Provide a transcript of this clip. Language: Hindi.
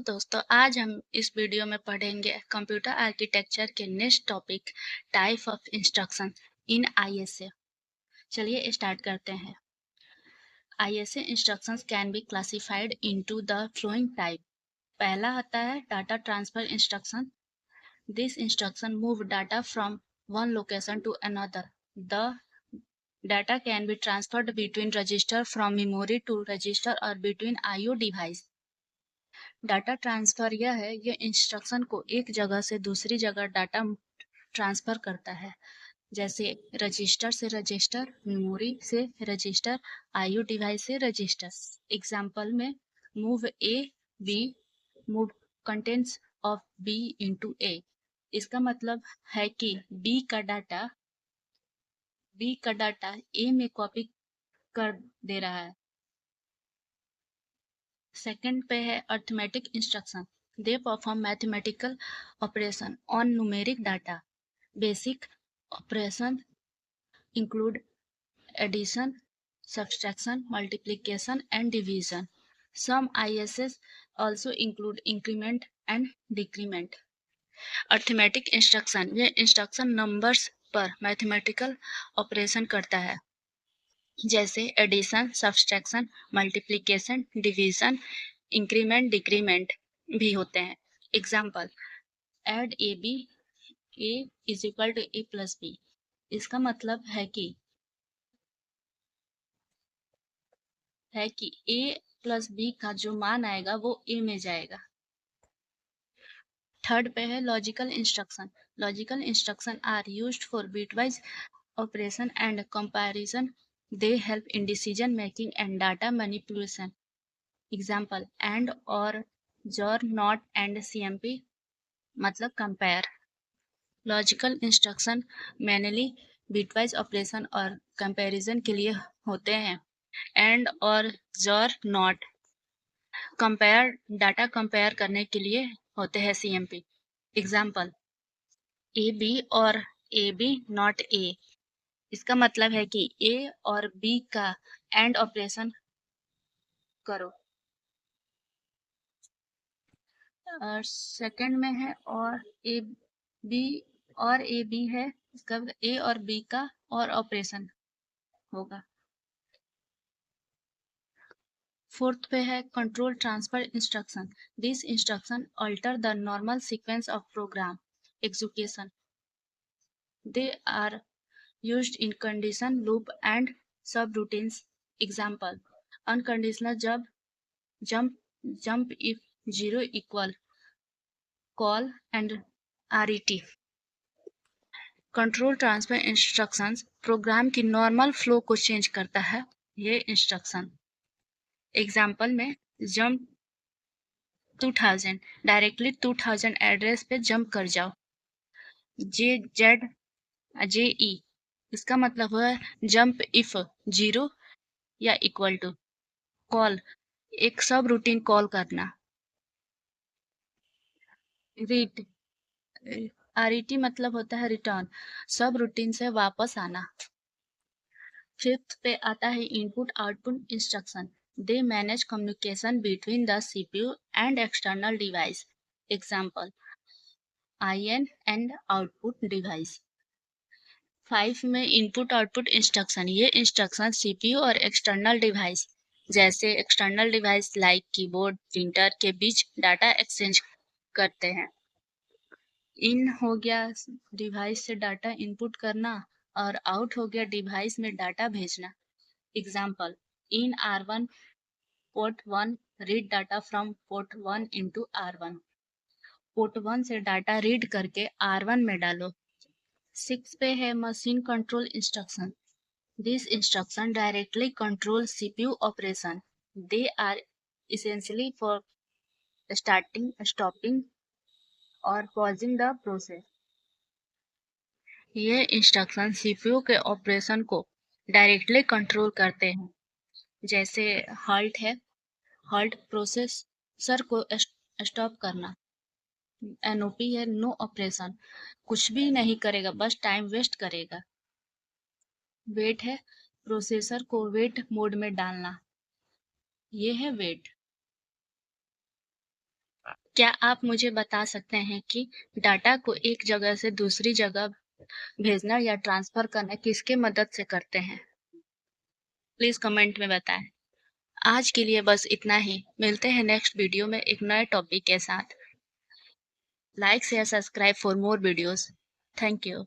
दोस्तों, आज हम इस वीडियो में पढ़ेंगे कंप्यूटर आर्किटेक्चर के next topic type of instruction in ISA. चलिए स्टार्ट करते हैं। ISA instructions can be classified into the following type. पहला आता है data transfer instruction. This instruction move data from one location to another. द data can be transferred between register from memory to register or between IO device. Data transfer यह है, ये इंस्ट्रक्शन को एक जगह से दूसरी जगह डाटा ट्रांसफ़र करता है, जैसे रजिस्टर से रजिस्टर, मेमोरी से रजिस्टर, आईओ डिवाइस से रजिस्टर। एग्जाम्पल में move A B, move contents of B into A. इसका मतलब है कि बी का डाटा ए में कॉपी कर दे रहा है। सेकंड पे है arithmetic instruction. They perform mathematical operation on numeric data. Basic operation include addition, subtraction, multiplication and division. Some ISS also include increment and decrement. Arithmetic instruction, ये इंस्ट्रक्शन नंबर्स पर मैथमेटिकल ऑपरेशन करता है, जैसे addition, subtraction, multiplication, division, increment, decrement भी होते हैं। Example add A B, A is equal to A plus B. इसका मतलब है कि ए प्लस बी का जो मान आएगा वो ए में जाएगा। थर्ड पे है logical instruction. Logical instruction are used for bitwise operation and comparison. They help in decision making and data manipulation. Example and और जॉर, नॉट एंड सीएमपी मतलब compare. Logical instruction manually bitwise operation और कंपैरिजन के लिए होते हैं। एंड और xor, not compare data compare करने के लिए होते हैं सीएमपी। एग्जाम्पल ए बी और ए बी नॉट ए। इसका मतलब है कि ए और बी का एंड ऑपरेशन करो। और सेकंड में है और ए बी है, इसका ए और बी का और ऑपरेशन होगा। फोर्थ पे है control transfer instruction. This instruction alter the normal sequence of program execution. They are used in condition loop and subroutines. Example unconditional jump if 0 equal call and RET. Control transfer instructions program की नॉर्मल फ्लो को चेंज करता है। ये इंस्ट्रक्शन एग्जाम्पल में जंप 2000, डायरेक्टली 2000 एड्रेस पे जंप कर जाओ। JE, इसका मतलब है जंप इफ 0 या इक्वल टू कॉल, एक सब रूटीन कॉल करना। रीड, RET मतलब होता है रिटर्न, सब रूटीन से वापस आना। फिफ्थ पे आता है input output instruction. They manage communication between the CPU and external device. Example IN and output device. 5 में इनपुट आउटपुट इंस्ट्रक्शन, ये इंस्ट्रक्शन CPU और एक्सटर्नल डिवाइस जैसे external device like keyboard, printer के बीच डाटा एक्सचेंज करते हैं। इन हो गया डिवाइस से डाटा इनपुट करना और आउट हो गया डिवाइस में डाटा भेजना। Example in R1 port 1 read data from port 1 into R1. Port 1 से डाटा रीड करके R1 में डालो। 6 पे है machine control instruction. This instruction directly control CPU operation. They are essentially for starting, stopping और pausing the process. ये इंस्ट्रक्शन CPU के ऑपरेशन को डायरेक्टली कंट्रोल करते हैं, जैसे halt है, halt प्रोसेसर को स्टॉप करना। NOP है, नो ऑपरेशन, कुछ भी नहीं करेगा, बस टाइम वेस्ट करेगा। वेट है, प्रोसेसर को वेट मोड में डालना, ये है वेट। क्या आप मुझे बता सकते हैं कि डाटा को एक जगह से दूसरी जगह भेजना या ट्रांसफ़र करना किसके मदद से करते हैं? प्लीज़ कमेंट में बताएँ। आज के लिए बस इतना ही। मिलते हैं नेक्स्ट वीडियो में एक नए टॉपिक के साथ। Like, share, subscribe for more videos. Thank you.